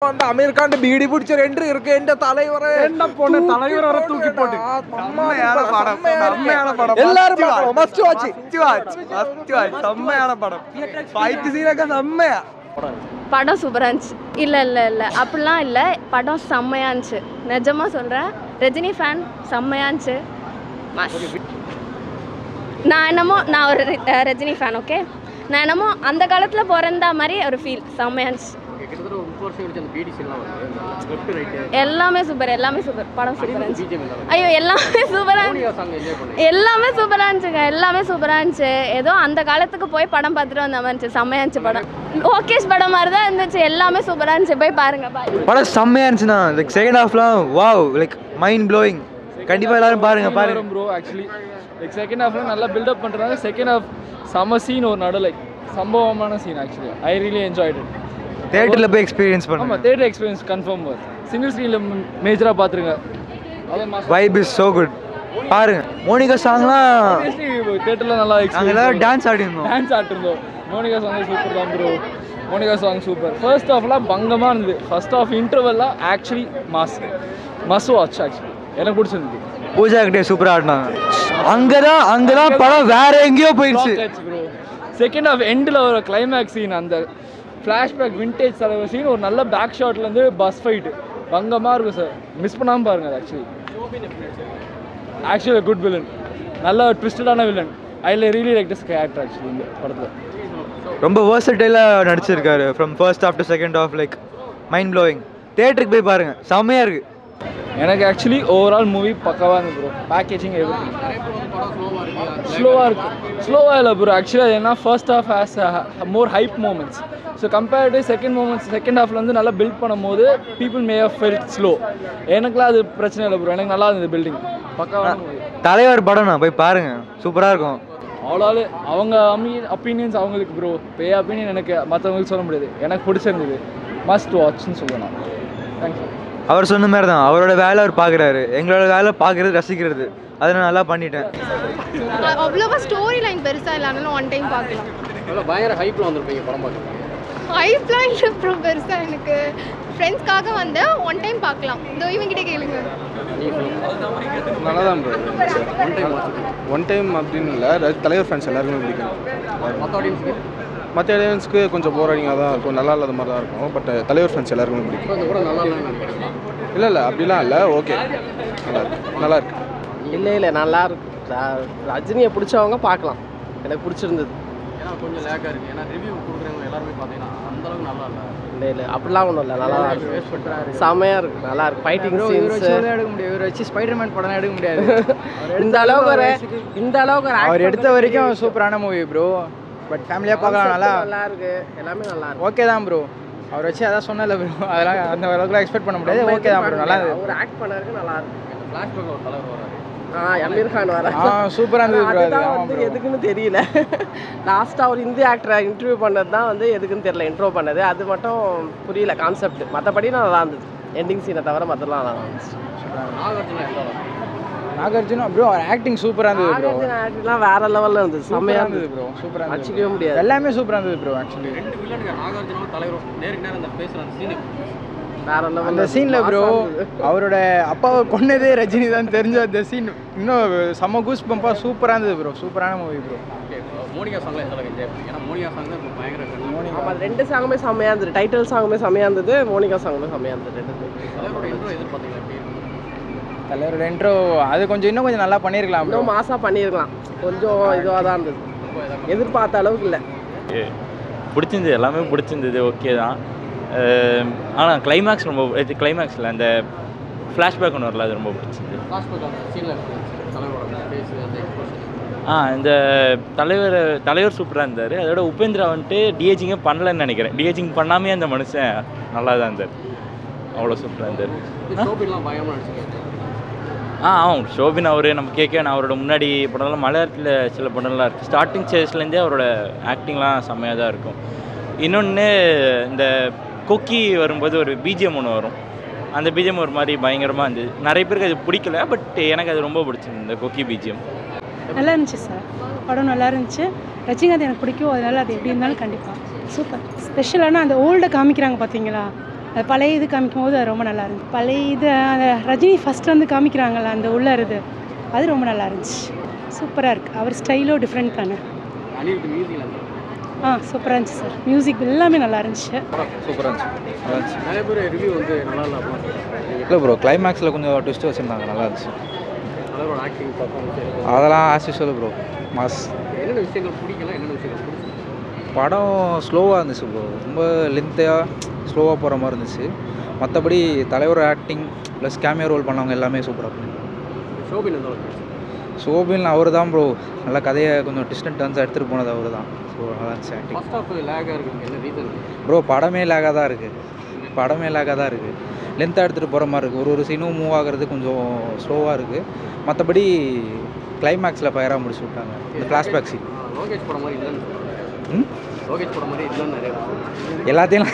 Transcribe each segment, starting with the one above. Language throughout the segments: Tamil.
வந்து அமீர் கான் பீடி பிடிச்ச ரெண்டு இருக்கு என்ற தலைவரை என்ன பொண்ணு தலைவரை தூக்கி போட்டு செம்மையான படம் எல்லாரும் மஸ்ட் வாட்ச் செம்மையான படம் ஃபைட் சீனக்க செம்மையா படம் சூப்பராக இருந்துச்சு. இல்லை இல்லை இல்லை அப்படிலாம் இல்லை, படம் செம்மையாக இருந்துச்சு. நிஜமாக சொல்கிறேன், ரஜினி ஃபேன் செம்மையாக இருந்துச்சு. நான் ஒரு ரஜினி ஃபேன். ஓகே, நான் என்னமோ அந்த காலத்தில் பிறந்த மாதிரி ஒரு ஃபீல் செம்மையாக இருந்துச்சு. எல்லாமே சூப்பர், எல்லாமே சூப்பர். படம் சூப்பராக இருந்துச்சு. ஐயோ எல்லாமே சூப்பராக எல்லாமே சூப்பராக இருந்துச்சுங்க, எல்லாமே சூப்பராக இருந்துச்சு. ஏதோ அந்த காலத்துக்கு போய் படம் பார்த்துட்டு வந்த மாதிரி இருந்துச்சு. செம்மையாக இருந்துச்சு படம். லோகேஷ் படம் மாதிரி தான் இருந்துச்சு. எல்லாமே சூப்பராக இருந்துச்சு. போய் பாருங்க. படம் செம்மையாக இருந்துச்சுண்ணா. லைக் செகண்ட் ஹாஃப்லாம் வாவ், லைக் மைண்ட் ப்ளோயிங். கண்டிப்பாக எல்லாரும் பாருங்க பாருங்க ப்ரோ. ஆக்சுவலி லைக் செகண்ட் ஹாஃப்லாம் நல்லா பில்டப் பண்ணுறாங்க. செகண்ட் ஹாஃப் செம்ம சீன், ஒரு நடு லைக் சம்பவமான scene. Actually I really enjoyed it. தியேட்டரில் போய் எக்ஸ்பீரியன்ஸ் பண்ணுங்க. ஆமாம், தியேட்டர் எக்ஸ்பீரியன்ஸ் கன்ஃபார்ம் வரும். சிங்கிள் ஸ்க்ரீனில் மேஜராக பார்த்துருங்க. Vibe is so good. பாருங்க மோனிகா சாங்லாம் தியேட்டரில் நல்லா எல்லாரும் டான்ஸ் ஆடிருந்தோம். டான்ஸ் ஆடிருந்தோம். மோனிகா சாங் சூப்பர் தான் bro. Monica song super. First ஹாஃப்லாம் பங்கமாக இருந்தது. ஃபர்ஸ்ட் ஹாஃப் இன்டர்வெல்லாம் ஆக்சுவலி மஸ் வாட்ச். ஆக்சுவலி எனக்கு பிடிச்சிருந்தது. பூஜா கிட்டே சூப்பராக ஆடினாங்க. அங்கதான் படம் வேற எங்கேயோ போயிடுச்சு ப்ரோ. செகண்ட் ஹாஃப் எண்டில் ஒரு கிளைமேக்ஸ் சீன், அந்த ஃப்ளாஷ்பேக் விண்டேஜ் தலைவர் சீன், ஒரு நல்ல பேக் ஷாட்லேருந்து பஸ் ஃபைட்டு பங்கமாக இருக்கும் சார். மிஸ் பண்ணாமல் பாருங்கள். ஆக்சுவலி குட் வில்லன், நல்ல ட்விஸ்டடான villain. I really like this character. Actually இந்த படத்தில் ரொம்ப வேர்சடைலாக நடிச்சிருக்காரு. From first half to second half like mind blowing. தியேட்டருக்கு போய் பாருங்க, செம்மையாக இருக்குது. எனக்கு ஆக்சுவலி ஓவரால் மூவி பக்காவாக இருந்தது ப்ரோ. பேக்கேஜிங் எதுவும் ஸ்லோவாக இல்லை ப்ரோ. ஆக்சுவலி அது என்ன, first half has more hype moments. So compared to second ஹாஃபில் வந்து நல்லா பில்ட் பண்ணும்போது people may have felt slow. எனக்குலாம் அது பிரச்சனை இல்லை ப்ரோ. எனக்கு நல்லா இருந்தது பில்டிங். பக்காவாக தலைவர் படம் நான் போய் பாருங்க, சூப்பராக இருக்கும். அவ்வளோ அவங்க ஒப்பீனியன்ஸ் அவங்களுக்கு ப்ரோ. பே ஒப்பீனியன் எனக்கு மற்றவங்களுக்கு சொல்ல முடியாது. எனக்கு பிடிச்சிருந்தது. மஸ்ட் வாட்ச்னு சொல்லணும். தேங்க்யூ. அவர் சொன்ன மாதிரி தான், அவரோட வேலை அவர் பார்க்குறாரு, எங்களோட வேலை பார்க்குறது ரசிக்கிறது. அதை நான் நல்லா பண்ணிட்டேன். அவ்வளோவா ஸ்டோரி லைன் பெருசாக இல்லைனாலும் ஒன் டைம் பார்க்கலாம். அவ்வளோ பயங்கர ஹைப்பில் வந்துருப்பீங்க படம் பார்க்குறீங்க. ஹைப்லாம் இல்லை ப்ரோ பெருசாக. எனக்கு ஃப்ரெண்ட்ஸ்க்காக வந்தேன், ஒன் டைம் பார்க்கலாம். இதோ இவங்கிட்ட கேளுங்க. நல்லா தான் ப்ரோ. ஒன் டைம் அப்படின்னு இல்லை, தலைவர் ஃபேன்ஸ் எல்லாருக்குமே பிடிக்கும். மற்ற ஆடியன்ஸ்க்கு கொஞ்சம் போர் அடிங்காக தான் இருக்கும், நல்லா இல்லாத மாதிரி தான் இருக்கும். பட் தலைவர் ஃபேன்ஸ் எல்லாருக்குமே பிடிக்கும். இந்த கூட நல்லா இல்லைன்னு நினைக்கிறேன். இல்லை அப்படிலாம் இல்லை, ஓகே, நல்லா இருக்கு. இல்லை நல்லா இருக்கு. ரஜினியை பிடிச்சவங்க பார்க்கலாம். எனக்கு பிடிச்சிருந்தது. ஏன்னா கொஞ்சம் லேக்காக இருக்குது. ஏன்னா ரிவ்யூ கொடுக்குறவங்க எல்லாருமே பார்த்தீங்கன்னா அந்தளவுக்கு நல்லா இல்லை. இல்லை அப்படிலாம் ஒன்றும் இல்லை, நல்லா இருக்கு. செம்மையாக இருக்குது, நல்லா இருக்கு. ஃபைட்டிங் சீன்ஸ் எடுக்க முடியாது. இவரை வச்சு ஸ்பைடர்மேன் படம் எடுக்க முடியாது. இந்த அளவுக்கு அவர் எடுத்த வரைக்கும் சூப்பரான மூவி ப்ரோ. பட் ஃபேமிலியாக பார்க்கலாம். நல்லா இருக்கு, எல்லாமே நல்லா இருக்கு. ஓகே தான் ப்ரோ. அவர் வச்சு அதான் சொன்னல ப்ரோ, அதெல்லாம் அந்த அளவுக்குலாம் எக்ஸ்பெக்ட் பண்ண முடியாது. ஓகே தான் ப்ரோ, நல்லா இருந்தது. அவர் ஆக்ட் பண்ணாருக்கு, நல்லா இருக்கு. ஃப்ளாஷ்பேக்கில் ஒரு தலைவர் வராரு. அமீர் கான் வர சூப்பராக இருந்தது ப்ரோ. அதுதான் வந்து எதுக்குன்னு தெரியல. லாஸ்ட்டாக ஒரு இந்திய ஆக்டரை இன்டர்வியூ பண்ணது தான் வந்து எதுக்குன்னு தெரியல. இன்ட்ரோ பண்ணது அது மட்டும் புரியல கான்செப்ட். மற்றபடி நல்லா இருந்தது. எண்டிங் சீனை தவிர மற்றலாம் நல்லா இருந்துச்சு. நாகார்ஜுனா ப்ரோ அவர் ஆக்டிங் சூப்பராக இருந்தது ப்ரோ. நாகார்ஜுனா ஆக்டிங்லாம் வேற லெவலில் இருந்தது. செம்மையாக இருந்தது ப்ரோ. சூப்பராக அடிச்சிக்கவே முடியாது. எல்லாமே சூப்பராக இருந்தது ப்ரோ. ஆக்சுவலி ரெண்டு வில்லனுங்க, நாகார்ஜுனாவும் தலைவரும் நேருக்கு நேரம் அந்த பேசுகிற அந்த சீனு வேற லெவல். அந்த சீனில் ப்ரோ அவரோட அப்பாவை கொன்னதே ரஜினி தான் தெரிஞ்ச அந்த சீன் இன்னும் செம்ம கூஸ் பம்பாக சூப்பராக இருந்தது ப்ரோ. சூப்பரான மூவி ப்ரோ. மோனிகா சாங்லாம் எந்த அளவுக்கு என்ஜாய் பண்ணி? ஏன்னா மோனிகா சாங் தான் இப்போ பயங்கர ஆமாம், ரெண்டு சாங்குமே செம்மையாக இருந்தது. டைட்டில் சாங்குமே செம்மையாக இருந்தது, மோனிகா சாங்குமே செம்மையாக இருந்தது. தலைவரோட இன்ட்ரோ எதிர்பார்த்தீங்களா? எப்படி தலைவரோட இன்ட்ரோ அது கொஞ்சம் இன்னும் கொஞ்சம் நல்லா பண்ணியிருக்கலாம் ப்ரோ. இன்னும் மாசாக பண்ணியிருக்கலாம். கொஞ்சம் இதுவாக தான் இருந்தது, எதிர்பார்த்த அளவுக்கு இல்லை. பிடிச்சிருந்தது, எல்லாமே பிடிச்சிருந்தது. ஓகே தான். ஆனால் கிளைமேக்ஸ் ரொம்ப கிளைமேக்ஸில் அந்த ஃப்ளாஷ்பேக் ஒன்று வரல, அது ரொம்ப பிடிச்சிருந்தது. ஃப்ளாஷ்பேக் அந்த சீனில் தலைவரோட பேசு அந்த எக்ஸ்பிரஷன். இந்த தலைவர் சூப்பராக இருந்தார். அதோட உபேந்திரா வந்துட்டு டிஏஜிங்கே பண்ணலன்னு நினைக்கிறேன். டிஏஜிங் பண்ணாமே அந்த மனுஷன் நல்லா தான் இருந்தார். அவ்வளோ சூப்பராக இருந்தார். ஷோபின்லாம் பயங்கரமாக நடிச்சிருக்காரு. ஆமாம், ஷோபின் அவர் நம்ம கேட்க அவரோட முன்னாடி படம்லாம் மலையாளத்தில் சில படம்லாம் இருக்குது. ஸ்டார்டிங் ஸ்டேஜ்லேருந்தே அவரோட ஆக்டிங்லாம் செம்மையாக தான் இருக்கும். இன்னொன்று இந்த கொக்கி வரும்போது ஒரு பிஜிஎம் ஒன்று வரும். அந்த பிஜிஎம் ஒரு மாதிரி பயங்கரமாக இருந்தது. நிறைய பேருக்கு அது பிடிக்கல, பட் எனக்கு அது ரொம்ப பிடிச்சிருந்தது இந்த கொக்கி பிஜிஎம். நல்லா இருந்துச்சு சார். படம் நல்லா இருந்துச்சு. ரஜினிகாந்த் எனக்கு பிடிக்கும், அதனால் அது எப்படி இருந்தாலும் கண்டிப்பாக சூப்பர். ஸ்பெஷலான அந்த ஓல்டை காமிக்கிறாங்க பார்த்தீங்களா, அது பழைய இது காமிக்கும் போது அது ரொம்ப நல்லா இருந்துச்சு. பழைய இது அந்த ரஜினி ஃபஸ்ட் வந்து காமிக்கிறாங்கல்ல அந்த உள்ள இது அது ரொம்ப நல்லா இருந்துச்சு. சூப்பராக இருக்குது. அவர் ஸ்டைலோ டிஃப்ரெண்ட் தானே. சூப்பராக இருந்துச்சு சார். மியூசிக் எல்லாமே நல்லா இருந்துச்சு. சூப்பராக இருந்துச்சு. நிறைய பேர் ரிவ்யூ வந்து நல்லா இல்லை இல்லை ப்ரோ, கிளைமேக்ஸில் கொஞ்சம் ட்விஸ்ட் வச்சுருந்தாங்க, நல்லா இருந்துச்சு. தலைவரோட ஆக்டிங் பர்ஃபார்மன்ஸ் அதெல்லாம் ஆஸ் யூஷுவல் ப்ரோ, மாஸ். என்னென்ன விஷயங்கள் பிடிக்கல, என்னென்ன விஷயங்கள் பிடிச்சி? படம் ஸ்லோவாக இருந்துச்சு ப்ரோ, ரொம்ப லென்த்தையாக ஸ்லோவாக போகிற மாதிரி இருந்துச்சு. மற்றபடி தலைவர் ஆக்டிங் ப்ளஸ் கேமியோ ரோல் பண்ணவங்க எல்லாமே சூப்பராக பண்ணாங்க. ஷோபின் அவர் தான் ப்ரோ, நல்லா கதையை கொஞ்சம் டிஸ்டன்ட் டர்ன்ஸ் எடுத்துகிட்டு போனது அவர் தான். ஸோ நல்லா இருந்துச்சு ஆக்டிங். ப்ரோ படமே லேகாக தான் இருக்குது, படமே லேகாக தான் இருக்குது. லென்த்தாக எடுத்துகிட்டு போகிற மாதிரி இருக்குது. ஒரு சீனும் மூவ் ஆகிறது கொஞ்சம் ஸ்லோவாக இருக்குது. மற்றபடி கிளைமேக்ஸில் ஃபயராக முடிச்சு விட்டாங்க. இந்த ஃப்ளாஷ்பேக் சீன் லோகேஷ் படம் மாதிரி இல்லைன்னு லோகேஷ் படம் மாதிரி இல்லைன்னு நிறைய எல்லாத்தையும்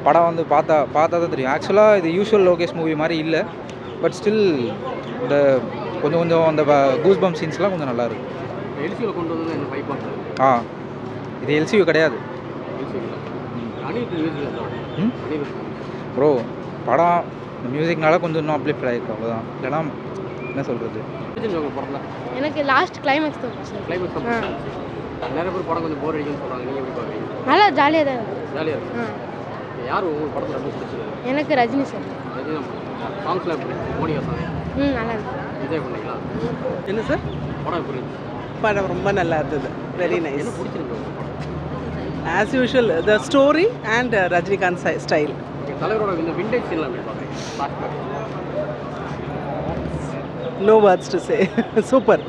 படம் வந்து பார்த்தா தான் தெரியும். ஆக்சுவலாக இது யூஷுவல் லோகேஷ் மூவி மாதிரி இல்லை. பட் ஸ்டில் இந்த கொஞ்சம் அந்த கூஸ் பம்ப் சீன்ஸ்லாம் கொஞ்சம் நல்லா இருக்குது. எல்சியூவில் கொண்டு வந்து என்ன ஃபைட் பண்ணுறது? இது எல்சியூ கிடையாது ப்ரோ. படம் மியூசிக்னால கொஞ்சம் இன்னும் அப்லிஃப்ட் ஆகிருக்கு, அவ்வளோதான். இல்லைனா என்ன சொல்கிறது. எனக்கு லாஸ்ட் கிளைமேக்ஸ் தான். நிறைய பேர் படம் கொஞ்சம் போர் அடிக்குன்னு சொல்கிறாங்க, நீங்கள் எப்படி பார்க்குறீங்க? நல்லா ஜாலியாக தான் ஜாலியாக இருக்கு. யார் உங்களுக்கு படத்தில் ரொம்ப பிடிச்சது? எனக்கு ரஜினி சார். ரஜினி சாங்ஸ்லாம் எப்படி? மோனிகா சாங் நல்லா இருக்கு. என்ஜாய் பண்ணீங்களா? என்ன சார்? படம் எப்படி? படம் ரொம்ப நல்லா இருந்தது. Very nice. என்ன பிடிச்சிருக்கு? As usual the story and Rajinikanth style. தலைவரோட இந்த விண்டேஜ் சீன்லாம் எப்படி பார்க்குறீங்க? No words to say. Super.